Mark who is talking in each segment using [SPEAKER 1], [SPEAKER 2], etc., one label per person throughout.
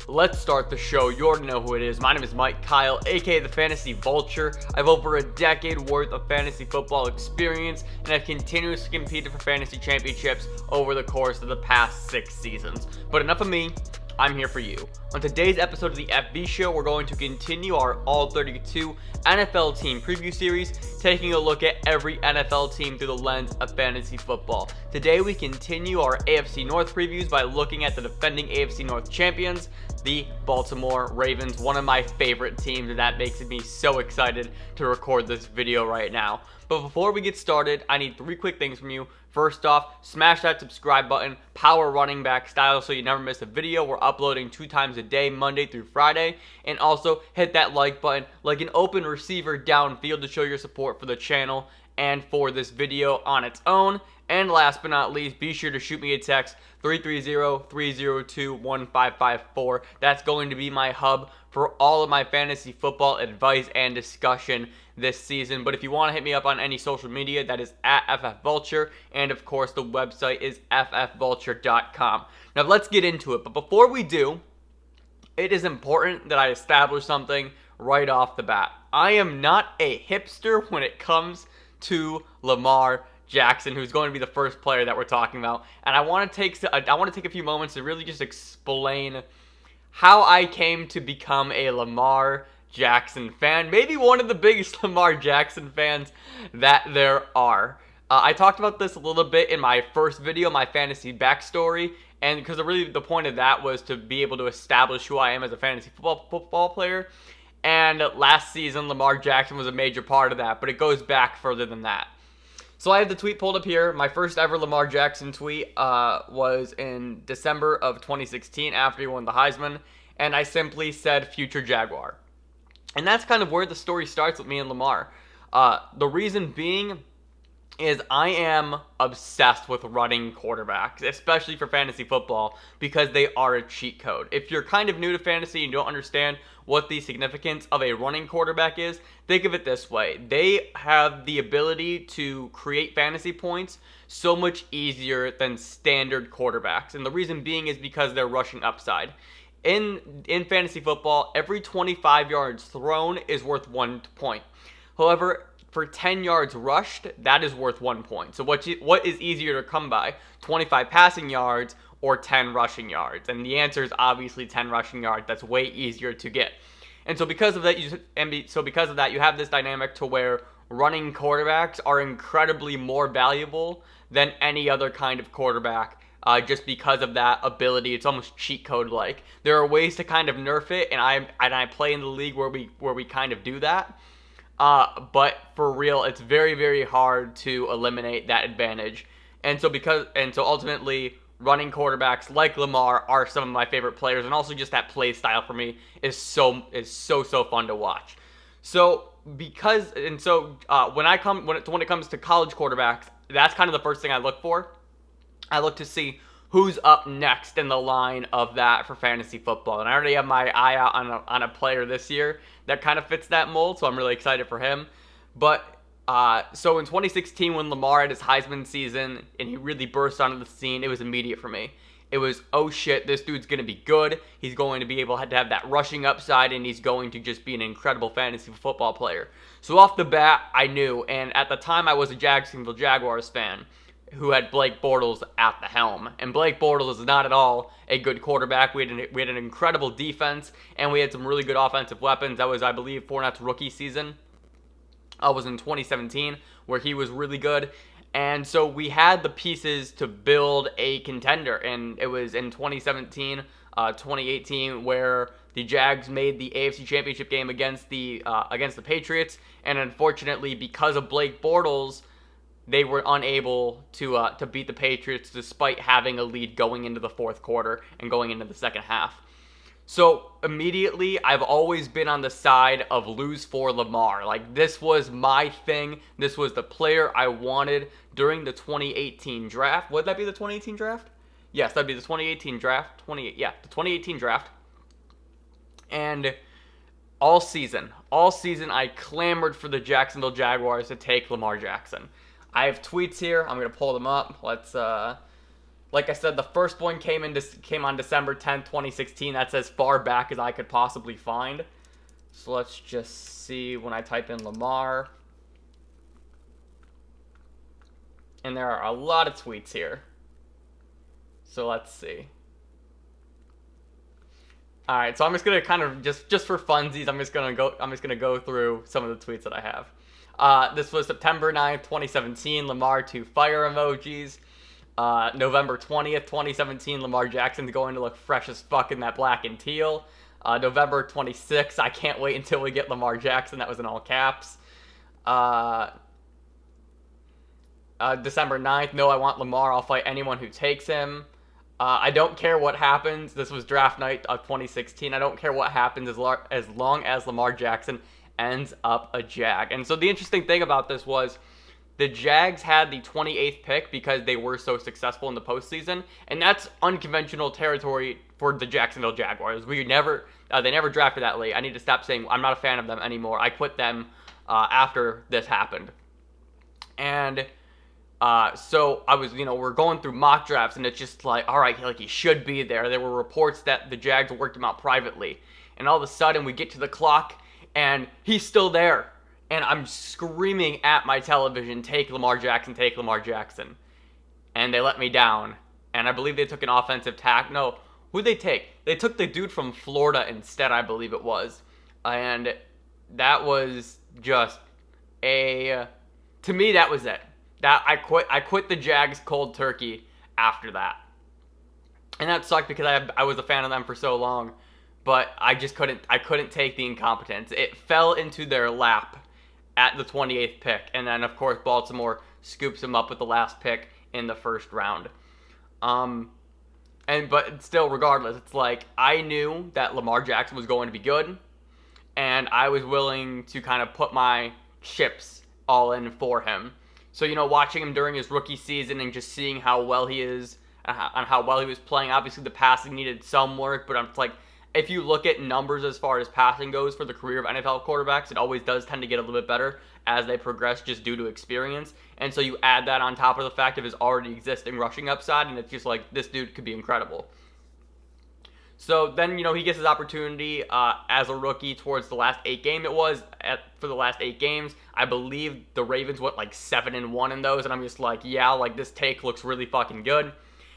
[SPEAKER 1] Let's start the show. You already know who it is. My name is Mike Kyle, aka the Fantasy Vulture. I have over a decade worth of fantasy football experience, and I've continuously competed for fantasy championships over the course of the past 6 seasons. But enough of me. I'm here for you. On today's episode of the FB Show, we're going to continue our All-32 NFL team preview series, taking a look at every NFL team through the lens of fantasy football. Today, we continue our AFC North previews by looking at the defending AFC North champions, the Baltimore Ravens, one of my favorite teams, and that makes me so excited to record this video right now. But before we get started, I need 3 quick things from you. First off, smash that subscribe button, power running back style so you never miss a video. We're uploading 2 times a day, Monday through Friday. And also hit that like button like an open receiver downfield to show your support for the channel and for this video on its own. And last but not least, be sure to shoot me a text, 330-302-1554. That's going to be my hub for all of my fantasy football advice and discussion this season. But if you want to hit me up on any social media, that is at FFVulture, and of course the website is ffvulture.com. Now let's get into it, but before we do, it is important that I establish something right off the bat. I am not a hipster when it comes to Lamar Jackson, who's going to be the first player that we're talking about, and I want to take a few moments to really just explain how I came to become a Lamar Jackson fan, maybe one of the biggest Lamar Jackson fans that there are. I talked about this a little bit in my first video, my fantasy backstory, and because really the point of that was to be able to establish who I am as a fantasy football player. And last season, Lamar Jackson was a major part of that, but it goes back further than that. So I have the tweet pulled up here. My first ever Lamar Jackson tweet was in December of 2016 after he won the Heisman, and I simply said, "Future Jaguar." And that's kind of where the story starts with me and Lamar. The reason being is I am obsessed with running quarterbacks, especially for fantasy football, because they are a cheat code. If you're kind of new to fantasy and don't understand what the significance of a running quarterback is, think of it this way. They have the ability to create fantasy points so much easier than standard quarterbacks. And the reason being is because they're rushing upside. In fantasy football, every 25 yards thrown is worth 1 point. However, for 10 yards rushed, that is worth 1 point. So what is easier to come by? 25 passing yards or 10 rushing yards? And the answer is obviously 10 rushing yards. That's way easier to get. And so because of that, you have this dynamic to where running quarterbacks are incredibly more valuable than any other kind of quarterback. Just because of that ability. It's almost cheat code like. There are ways to kind of nerf it, and I play in the league where we kind of do that. But for real, it's very, very hard to eliminate that advantage. And so ultimately, running quarterbacks like Lamar are some of my favorite players, and also just that play style for me is so fun to watch. So when it comes to college quarterbacks, that's kind of the first thing I look for. I look to see who's up next in the line of that for fantasy football. And I already have my eye out on a player this year that kind of fits that mold, so I'm really excited for him. But so in 2016, when Lamar had his Heisman season and he really burst onto the scene, it was immediate for me. It was, oh shit, this dude's going to be good. He's going to be able to have that rushing upside, and he's going to just be an incredible fantasy football player. So off the bat, I knew. And at the time, I was a Jacksonville Jaguars fan who had Blake Bortles at the helm. And Blake Bortles is not at all a good quarterback. We had an incredible defense, and we had some really good offensive weapons. That was, I believe, Fournette's rookie season. Was in 2017, where he was really good. And so we had the pieces to build a contender. And it was in 2017, 2018, where the Jags made the AFC Championship game against the Patriots. And unfortunately, because of Blake Bortles, they were unable to beat the Patriots despite having a lead going into the fourth quarter and going into the second half. So immediately, I've always been on the side of lose for Lamar. Like, this was my thing. This was the player I wanted during the 2018 draft. Would that be the 2018 draft? Yes, that'd be the 2018 draft. The 2018 draft. And all season, I clamored for the Jacksonville Jaguars to take Lamar Jackson. I have tweets here. I'm going to pull them up. Let's Like I said, the first one came on December 10th, 2016. That's as far back as I could possibly find. So let's just see when I type in Lamar. And there are a lot of tweets here. So let's see. All right, so I'm just gonna kind of just for funsies, I'm just gonna go through some of the tweets that I have. This was September 9th, 2017. Lamar 2 fire emojis. November 20th, 2017. Lamar Jackson's going to look fresh as fuck in that black and teal. November 26th. I can't wait until we get Lamar Jackson. That was in all caps. December 9th. No, I want Lamar. I'll fight anyone who takes him. I don't care what happens. This was draft night of 2016. I don't care what happens as long as Lamar Jackson ends up a Jag. And so the interesting thing about this was the Jags had the 28th pick because they were so successful in the postseason, and that's unconventional territory for the Jacksonville Jaguars. They never drafted that late. I need to stop saying I'm not a fan of them anymore. I quit them after this happened. And so I was, we're going through mock drafts, and it's just like, all right, like he should be there. There were reports that the Jags worked him out privately, and all of a sudden we get to the clock, and he's still there, and I'm screaming at my television, "Take Lamar Jackson, take Lamar Jackson," and they let me down. And I believe they took an offensive tackle. No, who'd they take? They took the dude from Florida instead, I believe it was, and that was just to me, that was it. That I quit the Jags cold turkey after that. And that sucked because I was a fan of them for so long, but I couldn't take the incompetence. It fell into their lap at the 28th pick, and then of course Baltimore scoops him up with the last pick in the first round. But still, regardless, it's like I knew that Lamar Jackson was going to be good, and I was willing to kind of put my chips all in for him. So, watching him during his rookie season and just seeing how well he is and how well he was playing, obviously the passing needed some work, but I'm like, if you look at numbers as far as passing goes for the career of NFL quarterbacks, it always does tend to get a little bit better as they progress just due to experience. And so you add that on top of the fact of his already existing rushing upside, and it's just like, this dude could be incredible. So then, he gets his opportunity as a rookie towards the last 8 games. For the last 8 games, I believe the Ravens went like 7-1 in those, and I'm just like, yeah, like this take looks really fucking good.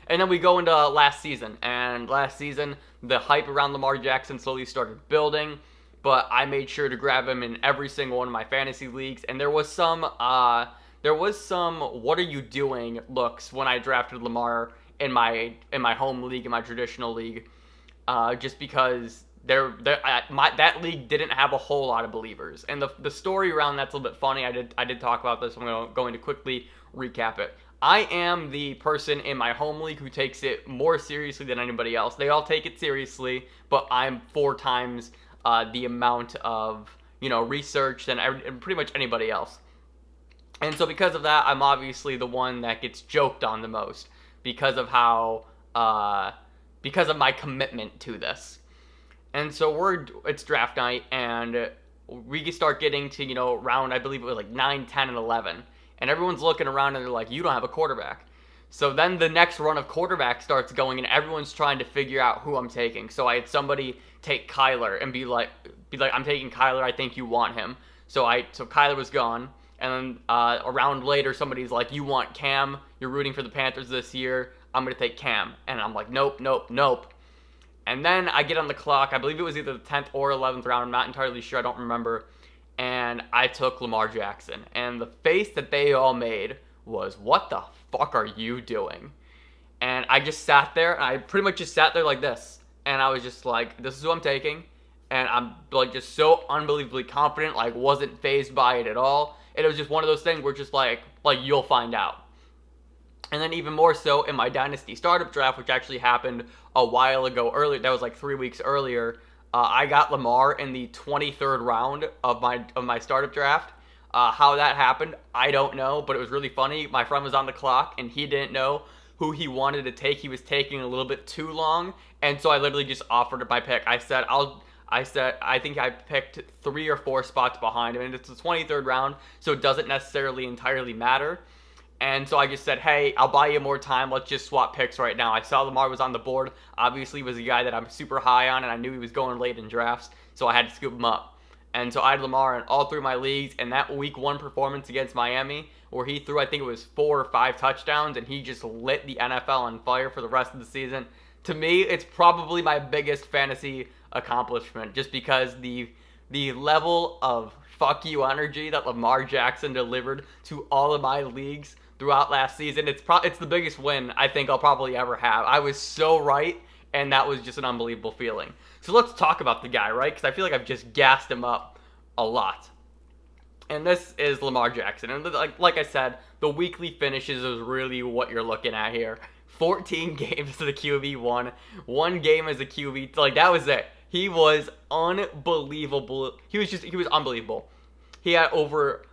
[SPEAKER 1] And then we go into last season, and last season the hype around Lamar Jackson slowly started building, but I made sure to grab him in every single one of my fantasy leagues, and there was some what are you doing looks when I drafted Lamar in my home league, in my traditional league. Just because that league didn't have a whole lot of believers, and the story around that's a little bit funny. I did talk about this. I'm going to quickly recap it. I am the person in my home league who takes it more seriously than anybody else. They all take it seriously, but I'm 4 times the amount of research than pretty much anybody else. And so because of that, I'm obviously the one that gets joked on the most because of how. Because of my commitment to this. And so it's draft night, and we start getting to, round, I believe it was like 9, 10, and 11. And everyone's looking around, and they're like, you don't have a quarterback. So then the next run of quarterback starts going, and everyone's trying to figure out who I'm taking. So I had somebody take Kyler and be like, I'm taking Kyler, I think you want him. So Kyler was gone. And then a round later, somebody's like, you want Cam, you're rooting for the Panthers this year, I'm going to take Cam. And I'm like, nope. And then I get on the clock. I believe it was either the 10th or 11th round. I'm not entirely sure. I don't remember. And I took Lamar Jackson. And the face that they all made was, what the fuck are you doing? And I just sat there. And I pretty much just sat there like this. And I was just like, this is who I'm taking. And I'm like just so unbelievably confident. Like wasn't fazed by it at all. And it was just one of those things where just like you'll find out. And then even more so in my Dynasty Startup Draft, which actually happened a while ago earlier, that was like 3 weeks earlier, I got Lamar in the 23rd round of my startup draft. How that happened, I don't know, but it was really funny. My friend was on the clock, and he didn't know who he wanted to take. He was taking a little bit too long, and so I literally just offered my pick. I said I think I picked 3 or 4 spots behind him, and it's the 23rd round, so it doesn't necessarily entirely matter. And so I just said, hey, I'll buy you more time. Let's just swap picks right now. I saw Lamar was on the board. Obviously, he was a guy that I'm super high on, and I knew he was going late in drafts, so I had to scoop him up. And so I had Lamar in all 3 of my leagues, and that week 1 performance against Miami, where he threw, I think it was 4 or 5 touchdowns, and he just lit the NFL on fire for the rest of the season. To me, it's probably my biggest fantasy accomplishment, just because the level of fuck you energy that Lamar Jackson delivered to all of my leagues throughout last season, it's the biggest win I think I'll probably ever have. I was so right, and that was just an unbelievable feeling. So let's talk about the guy, right? Because I feel like I've just gassed him up a lot. And this is Lamar Jackson. And like I said, the weekly finishes is really what you're looking at here. 14 games as a QB1, 1 game as a QB. Like, that was it. He was unbelievable. He was unbelievable. He had over,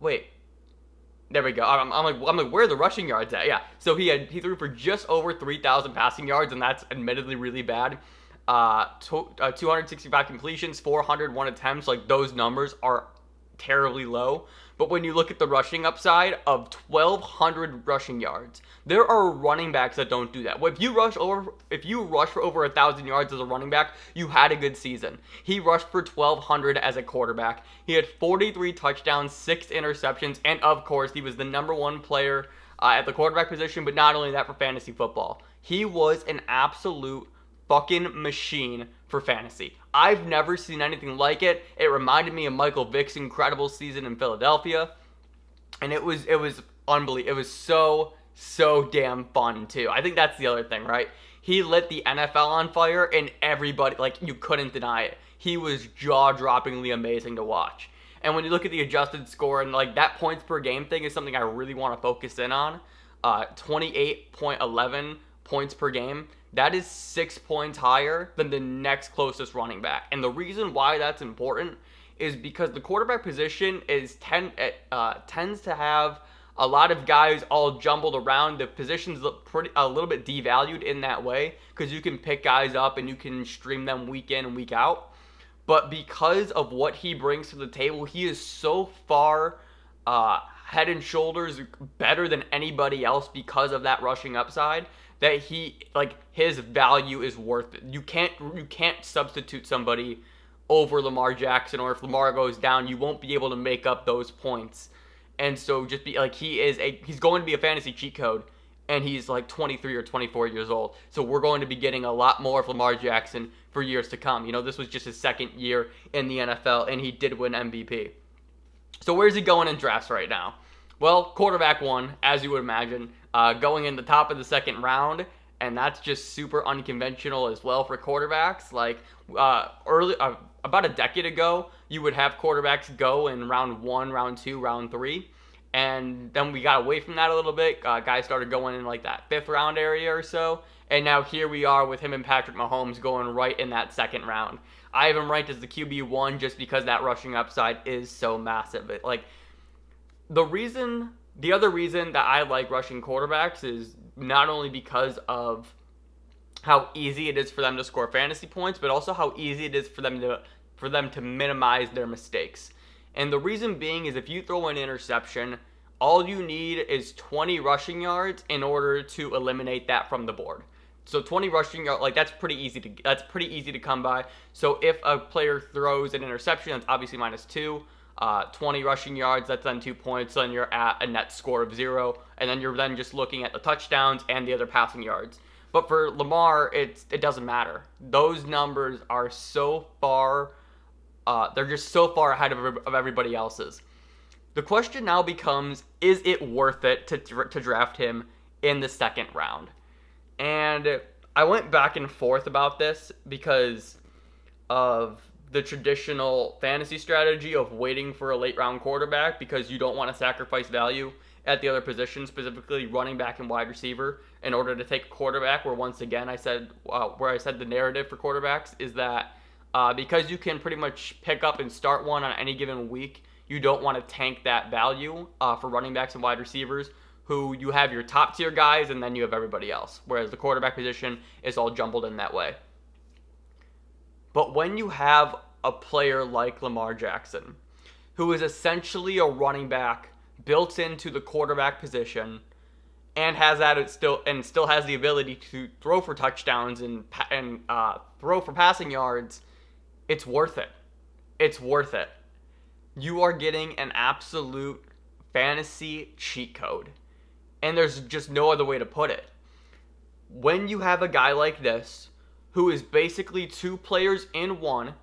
[SPEAKER 1] there we go. I'm like, where are the rushing yards at? Yeah. So he threw for just over 3,000 passing yards, and that's admittedly really bad. 265 completions, 401 attempts. Like, those numbers are terribly low. But when you look at the rushing upside of 1,200 rushing yards, there are running backs that don't do that. If you rush for over 1,000 yards as a running back, you had a good season. He rushed for 1,200 as a quarterback. He had 43 touchdowns, 6 interceptions, and of course, he was the number 1 player at the quarterback position. But not only that, for fantasy football, he was an absolute fucking machine for fantasy. I've never seen anything like it. It reminded me of Michael Vick's incredible season in Philadelphia, and it was unbelievable. It was so damn fun too. I think that's the other thing, right? He lit the NFL on fire, and everybody, like, you couldn't deny it. He was jaw-droppingly amazing to watch. And when you look at the adjusted score, and like that points per game thing is something I really want to focus in on. 28.11 points per game. That is 6 points higher than the next closest running back. And the reason why that's important is because the quarterback position tends to have a lot of guys all jumbled around. The positions look a little bit devalued in that way, because you can pick guys up and you can stream them week in and week out. But because of what he brings to the table, he is so far head and shoulders better than anybody else because of that rushing upside, that his value is worth it. You can't substitute somebody over Lamar Jackson, or if Lamar goes down, you won't be able to make up those points. And so just be like, he's going to be a fantasy cheat code, and he's like 23 or 24 years old. So we're going to be getting a lot more of Lamar Jackson for years to come. You know, this was just his 2nd year in the NFL, and he did win MVP. So where's he going in drafts right now? Well, quarterback 1, as you would imagine, going in the top of the 2nd round, and that's just super unconventional as well for quarterbacks. Like, about a decade ago, you would have quarterbacks go in round 1, round 2, round 3, and then we got away from that a little bit. Guys started going in like that 5th round area or so, and now here we are with him and Patrick Mahomes going right in that 2nd round. I have him ranked as the QB1 just because that rushing upside is so massive. The other reason that I like rushing quarterbacks is not only because of how easy it is for them to score fantasy points, but also how easy it is for them to minimize their mistakes. And the reason being is, if you throw an interception, all you need is 20 rushing yards in order to eliminate that from the board. So 20 rushing yards, like, that's pretty easy to come by. So if a player throws an interception, that's obviously -2. 20 rushing yards, that's then 2 points, then you're at a net score of 0, and then you're then just looking at the touchdowns and the other passing yards. But for Lamar, it doesn't matter. Those numbers are so far, they're just so far ahead of everybody else's. The question now becomes, is it worth it to draft him in the 2nd round? And I went back and forth about this because of the traditional fantasy strategy of waiting for a late round quarterback, because you don't want to sacrifice value at the other positions, specifically running back and wide receiver, in order to take a quarterback, where once again I said the narrative for quarterbacks is that because you can pretty much pick up and start one on any given week, you don't want to tank that value for running backs and wide receivers, who you have your top tier guys and then you have everybody else, whereas the quarterback position is all jumbled in that way. But when you have a player like Lamar Jackson, who is essentially a running back built into the quarterback position and still has the ability to throw for touchdowns and throw for passing yards, it's worth it. It's worth it. You are getting an absolute fantasy cheat code. And there's just no other way to put it. When you have a guy like this, who is basically two players in one,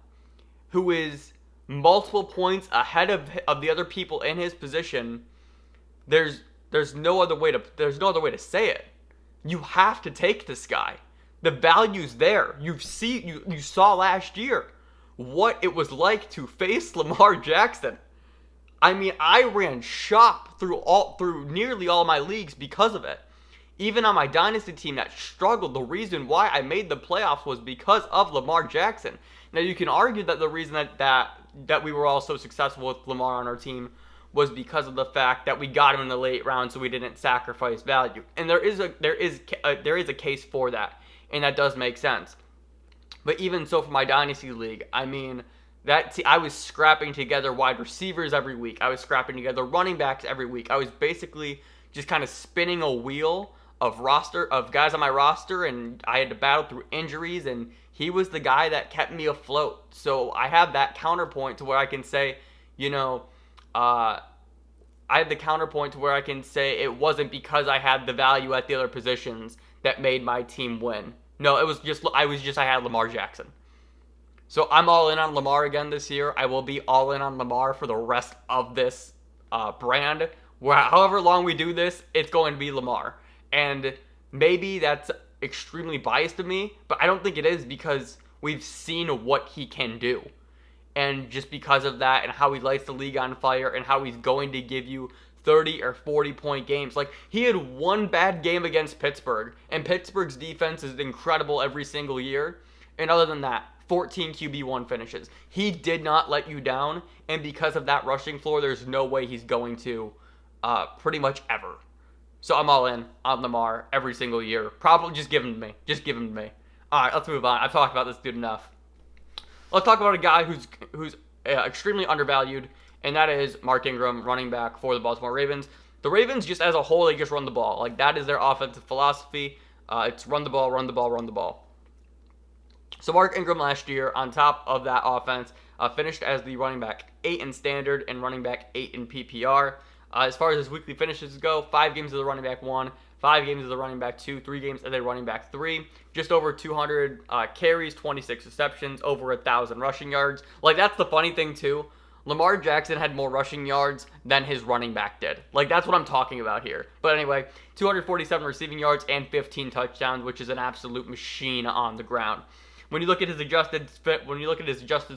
[SPEAKER 1] who is multiple points ahead of the other people in his position, there's no other way to say it. You have to take this guy. The value's there. You saw last year what it was like to face Lamar Jackson. I mean, I ran shop through nearly all my leagues because of it. Even on my dynasty team that struggled, the reason why I made the playoffs was because of Lamar Jackson. Now, you can argue that the reason that we were all so successful with Lamar on our team was because of the fact that we got him in the late round, so we didn't sacrifice value. And there is a case for that, and that does make sense. But even so, for my dynasty league, I mean, I was scrapping together wide receivers every week. I was scrapping together running backs every week. I was basically just kind of spinning a wheel of guys on my roster, and I had to battle through injuries, and he was the guy that kept me afloat. So I have that counterpoint to where I can say, I have the counterpoint to where I can say it wasn't because I had the value at the other positions that made my team win. No, I had Lamar Jackson. So I'm all in on Lamar again this year. I will be all in on Lamar for the rest of this brand. However long we do this, it's going to be Lamar. And maybe that's extremely biased of me, but I don't think it is, because we've seen what he can do. And just because of that and how he lights the league on fire and how he's going to give you 30 or 40 point games. Like, he had one bad game against Pittsburgh, and Pittsburgh's defense is incredible every single year. And other than that, 14 QB1 finishes. He did not let you down, and because of that rushing floor, there's no way he's going to pretty much ever. So I'm all in on Lamar every single year. Probably just give him to me. Just give him to me. All right, let's move on. I've talked about this dude enough. Let's talk about a guy who's extremely undervalued, and that is Mark Ingram, running back for the Baltimore Ravens. The Ravens, just as a whole, they just run the ball. Like, that is their offensive philosophy. It's run the ball, run the ball, run the ball. So Mark Ingram last year, on top of that offense, finished as the running back 8 in standard and running back 8 in PPR. As far as his weekly finishes go, 5 games as a running back 1, 5 games as a running back 2, 3 games as a running back 3, just over 200 carries, 26 receptions, over 1,000 rushing yards. Like, that's the funny thing too. Lamar Jackson had more rushing yards than his running back did. Like, that's what I'm talking about here. But anyway, 247 receiving yards and 15 touchdowns, which is an absolute machine on the ground. When you look at his adjusted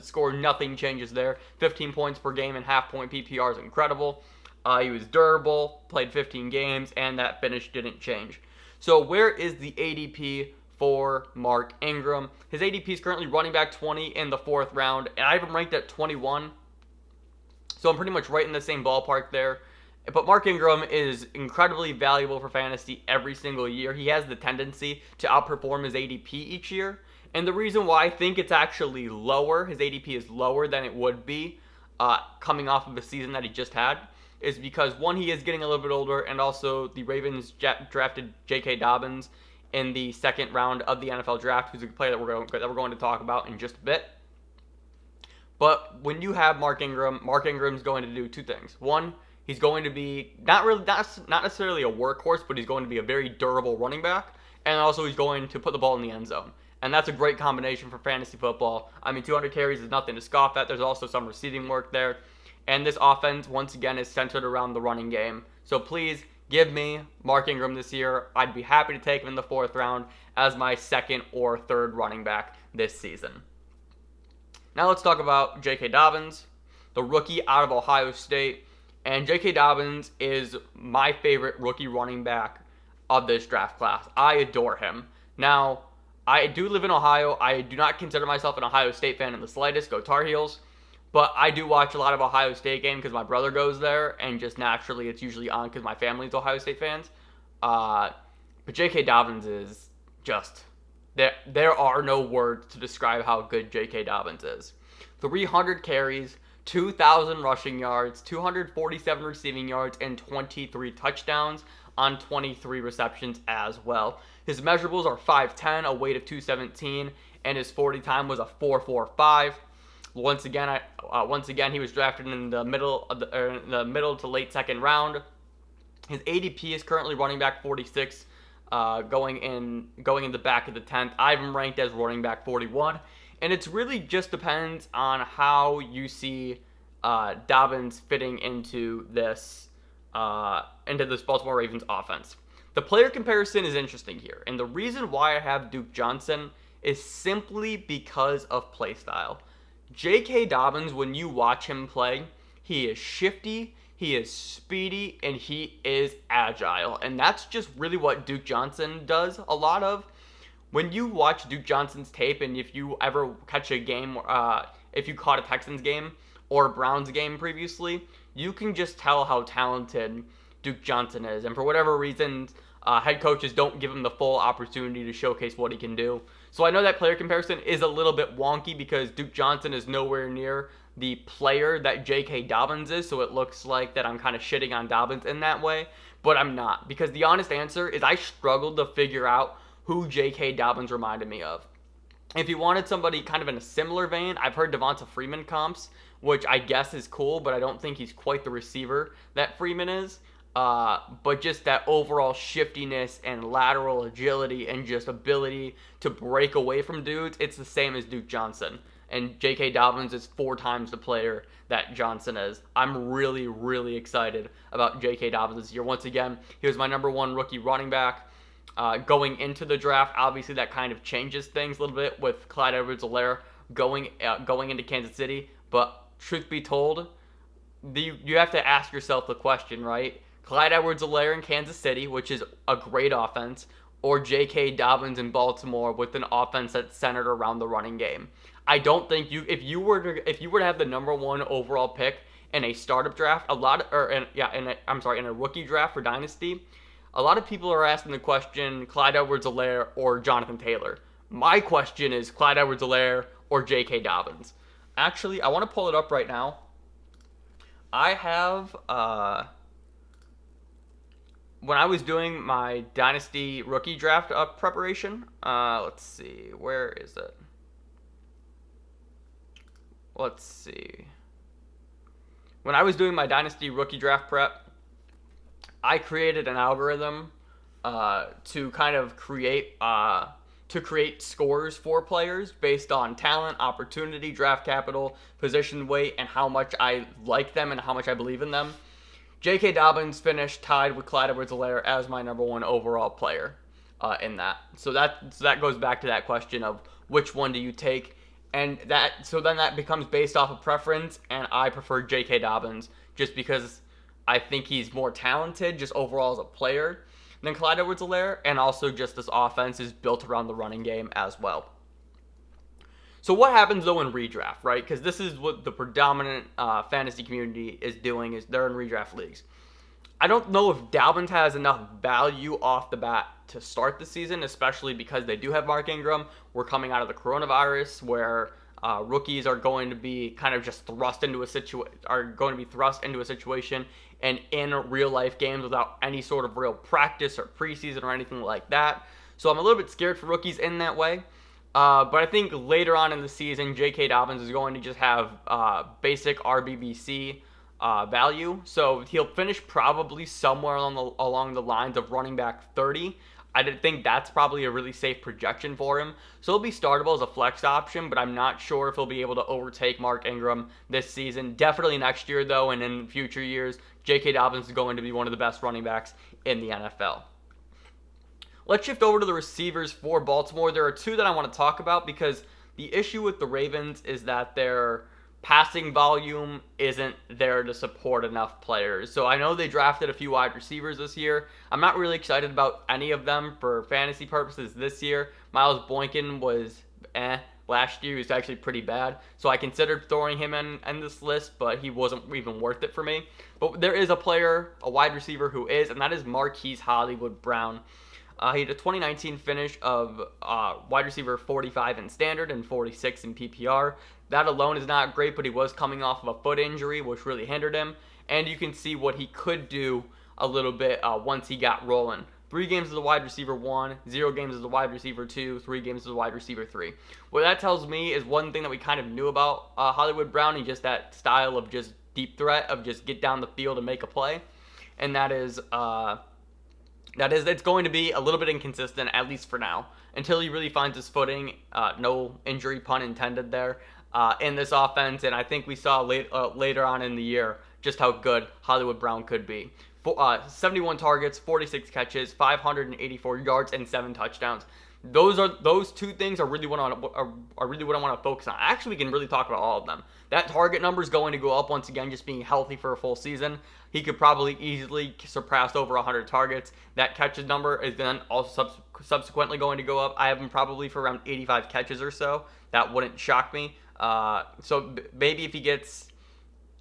[SPEAKER 1] score, nothing changes there. 15 points per game and half-point PPR is incredible. He was durable, played 15 games, and that finish didn't change. So where is the ADP for Mark Ingram? His ADP is currently running back 20 in the 4th round, and I have him ranked at 21. So I'm pretty much right in the same ballpark there. But Mark Ingram is incredibly valuable for fantasy every single year. He has the tendency to outperform his ADP each year. And the reason why I think it's actually lower, his ADP is lower than it would be coming off of the season that he just had, is because, one, he is getting a little bit older, and also the Ravens drafted J.K. Dobbins in the 2nd round of the NFL draft, who's a player that we're going to talk about in just a bit. But when you have Mark Ingram's going to do 2 things. One, he's going to be not necessarily a workhorse, but he's going to be a very durable running back, and also he's going to put the ball in the end zone. And that's a great combination for fantasy football. I mean, 200 carries is nothing to scoff at. There's also some receiving work there. And this offense, once again, is centered around the running game. So please give me Mark Ingram this year. I'd be happy to take him in the 4th round as my 2nd or 3rd running back this season. Now let's talk about J.K. Dobbins, the rookie out of Ohio State. And J.K. Dobbins is my favorite rookie running back of this draft class. I adore him. Now, I do live in Ohio. I do not consider myself an Ohio State fan in the slightest. Go Tar Heels. But I do watch a lot of Ohio State games because my brother goes there, and just naturally it's usually on because my family's Ohio State fans. But J.K. Dobbins is just... There are no words to describe how good J.K. Dobbins is. 300 carries, 2,000 rushing yards, 247 receiving yards, and 23 touchdowns on 23 receptions as well. His measurables are 5'10", a weight of 217, and his 40 time was a 4.45. Once again, he was drafted in the middle to late second round. His ADP is currently running back 46, going in the back of the 10th. I have him ranked as running back 41, and it's really just depends on how you see Dobbins fitting into this Baltimore Ravens offense. The player comparison is interesting here, and the reason why I have Duke Johnson is simply because of play style. J.K. Dobbins, when you watch him play, he is shifty, he is speedy, and he is agile. And that's just really what Duke Johnson does a lot of. When you watch Duke Johnson's tape, and if you ever catch a game, if you caught a Texans game or a Browns game previously, you can just tell how talented Duke Johnson is. And for whatever reasons, head coaches don't give him the full opportunity to showcase what he can do. So I know that player comparison is a little bit wonky because Duke Johnson is nowhere near the player that J.K. Dobbins is, so it looks like that I'm kind of shitting on Dobbins in that way, but I'm not, because the honest answer is I struggled to figure out who J.K. Dobbins reminded me of. If you wanted somebody kind of in a similar vein, I've heard Devonta Freeman comps, which I guess is cool, but I don't think he's quite the receiver that Freeman is. But just that overall shiftiness and lateral agility and just ability to break away from dudes, it's the same as Duke Johnson. And J.K. Dobbins is 4 times the player that Johnson is. I'm really, really excited about J.K. Dobbins this year. Once again, he was my number 1 rookie running back. Going into the draft, obviously that kind of changes things a little bit with Clyde Edwards-Helaire going into Kansas City. But truth be told, you have to ask yourself the question, right? Clyde Edwards-Helaire in Kansas City, which is a great offense, or J.K. Dobbins in Baltimore with an offense that's centered around the running game. I don't think if you were to have the number 1 overall pick in a startup draft, in a rookie draft for Dynasty, a lot of people are asking the question Clyde Edwards-Helaire or Jonathan Taylor. My question is Clyde Edwards-Helaire or J.K. Dobbins. Actually, I want to pull it up right now. I have when I was doing my Dynasty rookie draft preparation, let's see, where is it? Let's see. When I was doing my Dynasty rookie draft prep, I created an algorithm to kind of create scores for players based on talent, opportunity, draft capital, position weight, and how much I like them and how much I believe in them. J.K. Dobbins finished tied with Clyde Edwards-Helaire as my number 1 overall player in that. So that goes back to that question of which one do you take, and then that becomes based off of preference, and I prefer J.K. Dobbins just because I think he's more talented just overall as a player than Clyde Edwards-Helaire, and also just this offense is built around the running game as well. So what happens though in redraft, right? Because this is what the predominant fantasy community is doing, is they're in redraft leagues. I don't know if Dobbins has enough value off the bat to start the season, especially because they do have Mark Ingram. We're coming out of the coronavirus where rookies are going to be kind of just thrust into a situation and in real life games without any sort of real practice or preseason or anything like that. So I'm a little bit scared for rookies in that way. But I think later on in the season, J.K. Dobbins is going to just have basic RBBC value. So he'll finish probably somewhere along the lines of running back 30. I think that's probably a really safe projection for him. So he'll be startable as a flex option, but I'm not sure if he'll be able to overtake Mark Ingram this season. Definitely next year, though, and in future years, J.K. Dobbins is going to be one of the best running backs in the NFL. Let's shift over to the receivers for Baltimore. There are 2 that I want to talk about because the issue with the Ravens is that their passing volume isn't there to support enough players. So I know they drafted a few wide receivers this year. I'm not really excited about any of them for fantasy purposes this year. Miles Boykin was last year. He was actually pretty bad. So I considered throwing him in this list, but he wasn't even worth it for me. But there is a player, a wide receiver who is, and that is Marquise Brown. He had a 2019 finish of wide receiver 45 in standard and 46 in PPR. That alone is not great, but he was coming off of a foot injury, which really hindered him. And you can see what he could do a little bit once he got rolling. 3 games as a wide receiver 1, 0 games as a wide receiver 2, 3 games as a wide receiver 3. What that tells me is one thing that we kind of knew about Hollywood Brown, and just that style of just deep threat, of just get down the field and make a play. And that is it's going to be a little bit inconsistent, at least for now, until he really finds his footing. No injury, pun intended there, in this offense. And I think we saw later on in the year just how good Hollywood Brown could be. 71 targets, 46 catches, 584 yards, and 7 touchdowns. Those 2 things are really what I want to focus on. Actually, we can really talk about all of them. That target number is going to go up once again, just being healthy for a full season. He could probably easily surpass over 100 targets. That catches number is then also subsequently going to go up. I have him probably for around 85 catches or so. That wouldn't shock me. So maybe if he gets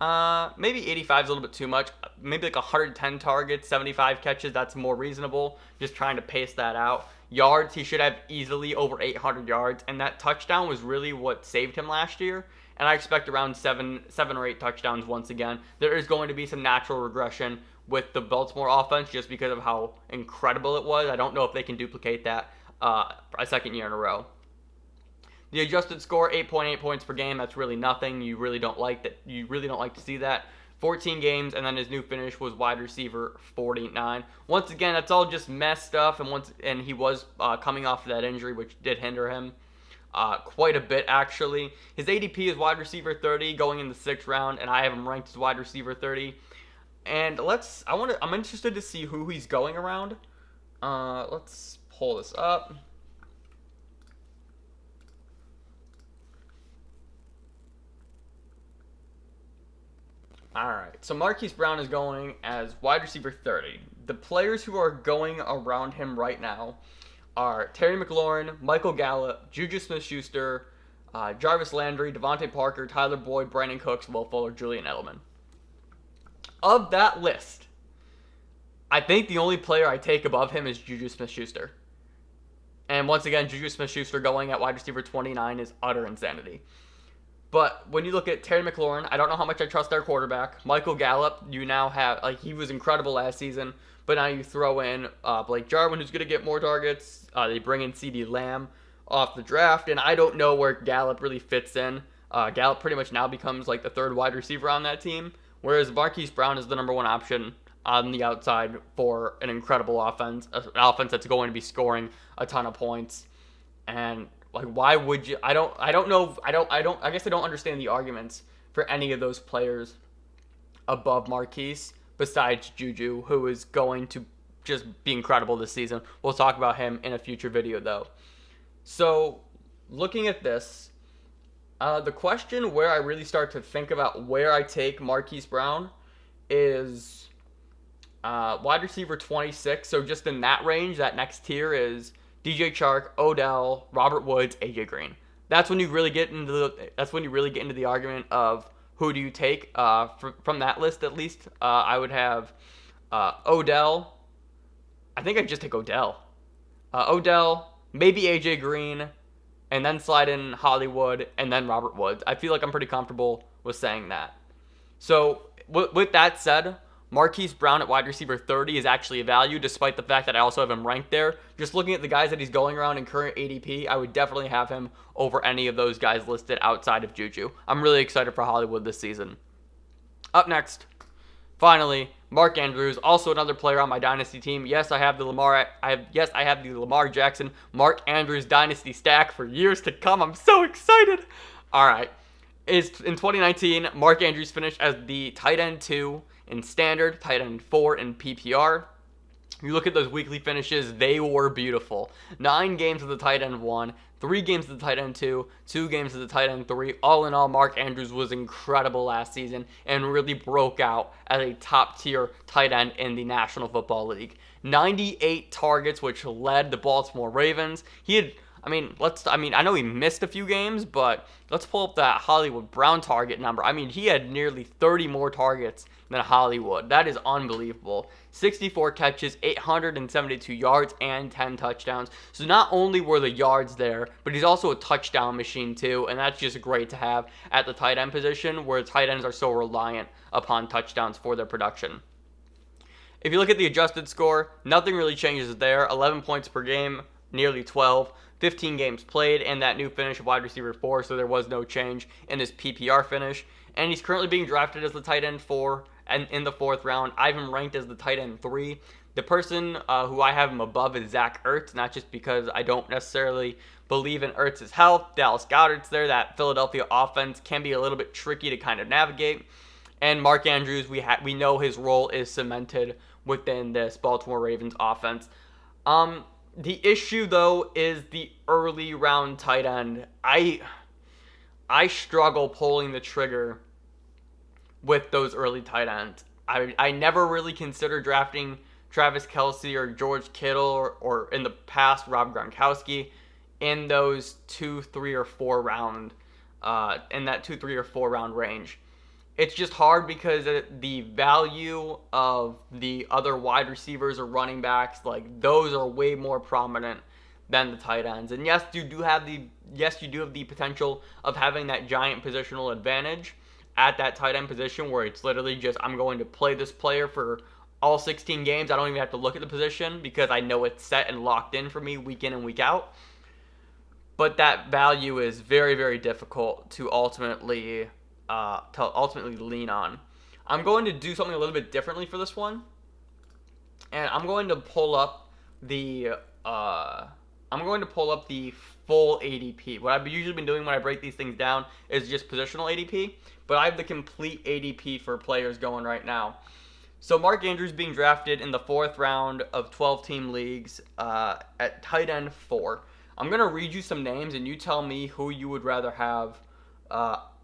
[SPEAKER 1] maybe 85 is a little bit too much. Maybe like 110 targets, 75 catches. That's more reasonable. Just trying to pace that out. Yards, he should have easily over 800 yards. And that touchdown was really what saved him last year. And I expect around 7 or 8 touchdowns once again. There is going to be some natural regression with the Baltimore offense just because of how incredible it was. I don't know if they can duplicate that a second year in a row. The adjusted score, 8.8 points per game. That's really nothing. You really don't like that. You really don't like to see that. 14 games, and then his new finish was wide receiver 49. Once again, that's all just mess stuff, and he was coming off of that injury, which did hinder him quite a bit, actually. His ADP is wide receiver 30, going in the 6th round, and I have him ranked as wide receiver 30. And I'm interested to see who he's going around. Let's pull this up. All right, so Marquise Brown is going as wide receiver 30. The players who are going around him right now are Terry McLaurin, Michael Gallup, Juju Smith-Schuster, Jarvis Landry, Devontae Parker, Tyler Boyd, Brandon Cooks, Will Fuller, Julian Edelman. Of that list, I think the only player I take above him is Juju Smith-Schuster. And once again, Juju Smith-Schuster going at wide receiver 29 is utter insanity. But when you look at Terry McLaurin, I don't know how much I trust our quarterback. Michael Gallup, you now have, he was incredible last season, but now you throw in Blake Jarwin, who's going to get more targets. They bring in CeeDee Lamb off the draft, and I don't know where Gallup really fits in. Gallup pretty much now becomes like the 3rd wide receiver on that team, whereas Marquise Brown is the number 1 option on the outside for an incredible offense, an offense that's going to be scoring a ton of points. And why would you? I don't know. I guess I don't understand the arguments for any of those players above Marquise besides Juju, who is going to just be incredible this season. We'll talk about him in a future video, though. So, looking at this, the question where I really start to think about where I take Marquise Brown is wide receiver 26. So, just in that range, that next tier is DJ Chark, Odell, Robert Woods, AJ Green. That's when you really get into the argument of who do you take from that list. At least I would have Odell. I think I'd just take Odell. Odell, maybe AJ Green, and then slide in Hollywood, and then Robert Woods. I feel like I'm pretty comfortable with saying that. So with that said, Marquise Brown at wide receiver 30 is actually a value, despite the fact that I also have him ranked there. Just looking at the guys that he's going around in current ADP, I would definitely have him over any of those guys listed outside of Juju. I'm really excited for Hollywood this season. Up next, finally, Mark Andrews, also another player on my dynasty team. Yes, I have the Lamar Jackson Mark Andrews dynasty stack for years to come. I'm so excited. All right. In 2019, Mark Andrews finished as the tight end 2 in standard, tight end 4 in PPR. You look at those weekly finishes, they were beautiful. 9 games as the tight end 1, 3 games as the tight end 2, 2 games as the tight end 3. All in all, Mark Andrews was incredible last season and really broke out as a top-tier tight end in the National Football League. 98 targets, which led the Baltimore Ravens. He had I know he missed a few games, but let's pull up that Hollywood Brown target number. I mean, he had nearly 30 more targets than Hollywood. That is unbelievable. 64 catches, 872 yards, and 10 touchdowns. So not only were the yards there, but he's also a touchdown machine too, and that's just great to have at the tight end position, where tight ends are so reliant upon touchdowns for their production. If you look at the adjusted score, nothing really changes there. 11 points per game, nearly 12. 15 games played, and that new finish of wide receiver 4, so there was no change in his PPR finish. And he's currently being drafted as the tight end 4 and in the 4th round. I have him ranked as the tight end 3. The person who I have him above is Zach Ertz, not just because I don't necessarily believe in Ertz's health. Dallas Goedert's there. That Philadelphia offense can be a little bit tricky to kind of navigate. And Mark Andrews, we know his role is cemented within this Baltimore Ravens offense. The issue, though, is the early round tight end. I struggle pulling the trigger with those early tight ends. I never really considered drafting Travis Kelce or George Kittle or in the past Rob Gronkowski in those 2, 3, or 4 round in that 2, 3, or 4 round range. It's just hard because the value of the other wide receivers or running backs, like those are way more prominent than the tight ends. And yes, you do have the potential of having that giant positional advantage at that tight end position, where it's literally just, I'm going to play this player for all 16 games. I don't even have to look at the position because I know it's set and locked in for me week in and week out. But that value is very, very difficult to ultimately lean on. I'm going to do something a little bit differently for this one, and I'm going to pull up the full ADP. What I've usually been doing when I break these things down is just positional ADP, but I have the complete ADP for players going right now. So Mark Andrews being drafted in the 4th round of 12-team leagues at tight end 4. I'm going to read you some names, and you tell me who you would rather have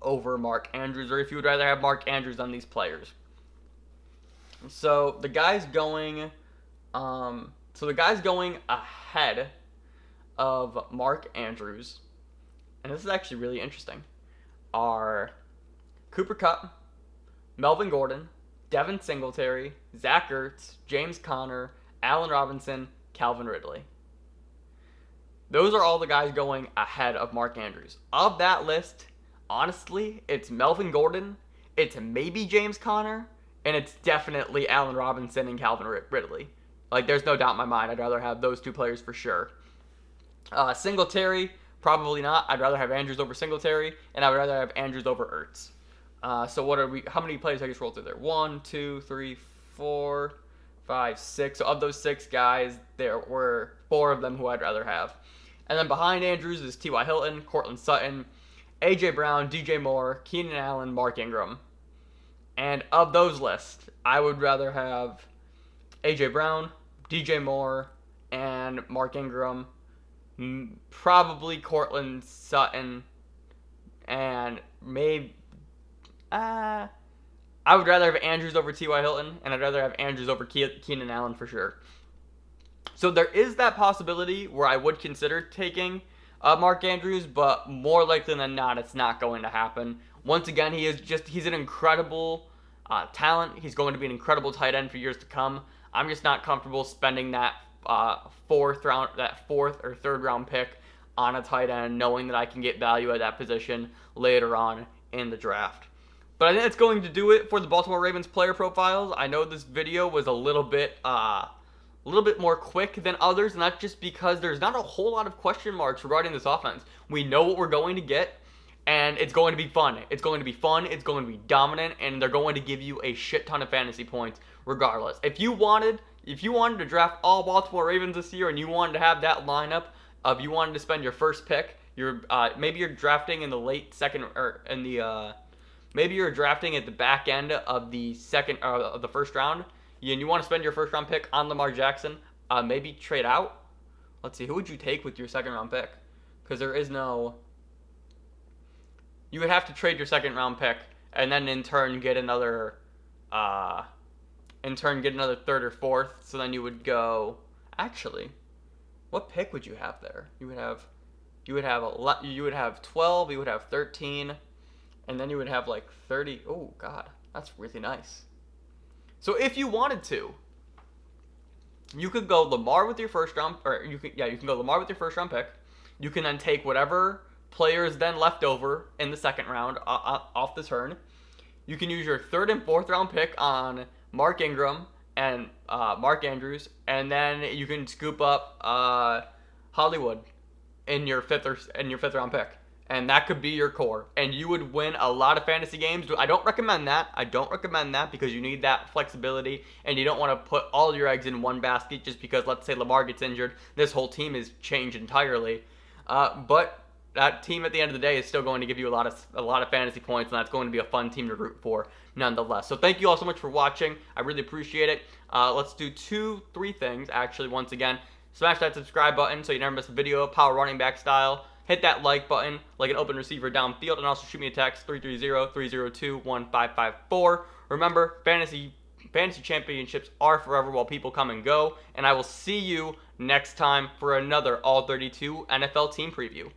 [SPEAKER 1] over Mark Andrews, or if you would rather have Mark Andrews on these players. So the guys going ahead of Mark Andrews, and this is actually really interesting, are Cooper Kupp, Melvin Gordon, Devin Singletary, Zach Ertz, James Conner, Allen Robinson, Calvin Ridley. Those are all the guys going ahead of Mark Andrews. Of that list, honestly, it's Melvin Gordon, it's maybe James Conner, and it's definitely Allen Robinson and Calvin Ridley. Like, there's no doubt in my mind. I'd rather have those two players for sure. Singletary, probably not. I'd rather have Andrews over Singletary, and I would rather have Andrews over Ertz. How many players I just rolled through there? 1, 2, 3, 4, 5, 6. So of those 6 guys, there were 4 of them who I'd rather have. And then behind Andrews is T.Y. Hilton, Cortland Sutton, A.J. Brown, D.J. Moore, Keenan Allen, Mark Ingram. And of those lists, I would rather have A.J. Brown, D.J. Moore, and Mark Ingram, probably Cortland Sutton, and maybe... I would rather have Andrews over T.Y. Hilton, and I'd rather have Andrews over Keenan Allen for sure. So there is that possibility where I would consider taking Mark Andrews, but more likely than not, it's not going to happen. Once again, he's an incredible talent. He's going to be an incredible tight end for years to come. I'm just not comfortable spending that 4th or 3rd round pick on a tight end, knowing that I can get value at that position later on in the draft. But I think that's going to do it for the Baltimore Ravens player profiles. I know this video was a little bit more quick than others, and that's just because there's not a whole lot of question marks regarding this offense. We know what we're going to get, and it's going to be fun. It's going to be fun, it's going to be dominant, and they're going to give you a shit ton of fantasy points regardless. If you wanted to draft all Baltimore Ravens this year, and you wanted to have that lineup of you wanted to spend your first pick, maybe you're drafting in the late second, or in the maybe you're drafting at the back end of the first round, and you want to spend your first round pick on Lamar Jackson, maybe trade out. Let's see, who would you take with your second round pick? Because there is no... You would have to trade your second round pick and then in turn get another 3rd or 4th. So then you would go... Actually, what pick would you have there? You would have you would have 12, you would have 13, and then you would have like 30. Oh God, that's really nice. So if you wanted to, you could go Lamar with your first round, or you can go Lamar with your first round pick. You can then take whatever players then left over in the second round off the turn. You can use your third and fourth round pick on Mark Ingram and Mark Andrews, and then you can scoop up Hollywood in your fifth round pick, and that could be your core, and you would win a lot of fantasy games. I don't recommend that because you need that flexibility, and you don't want to put all your eggs in one basket just because, let's say, Lamar gets injured, this whole team is changed entirely. But that team at the end of the day is still going to give you a lot of fantasy points, and that's going to be a fun team to root for nonetheless. So thank you all so much for watching. I really appreciate it. Let's do 2-3 things actually once again. Smash that subscribe button so you never miss a video, power running back style. Hit that like button like an open receiver downfield, and also shoot me a text 330-302-1554. Remember, fantasy championships are forever while people come and go, and I will see you next time for another All-32 NFL team preview.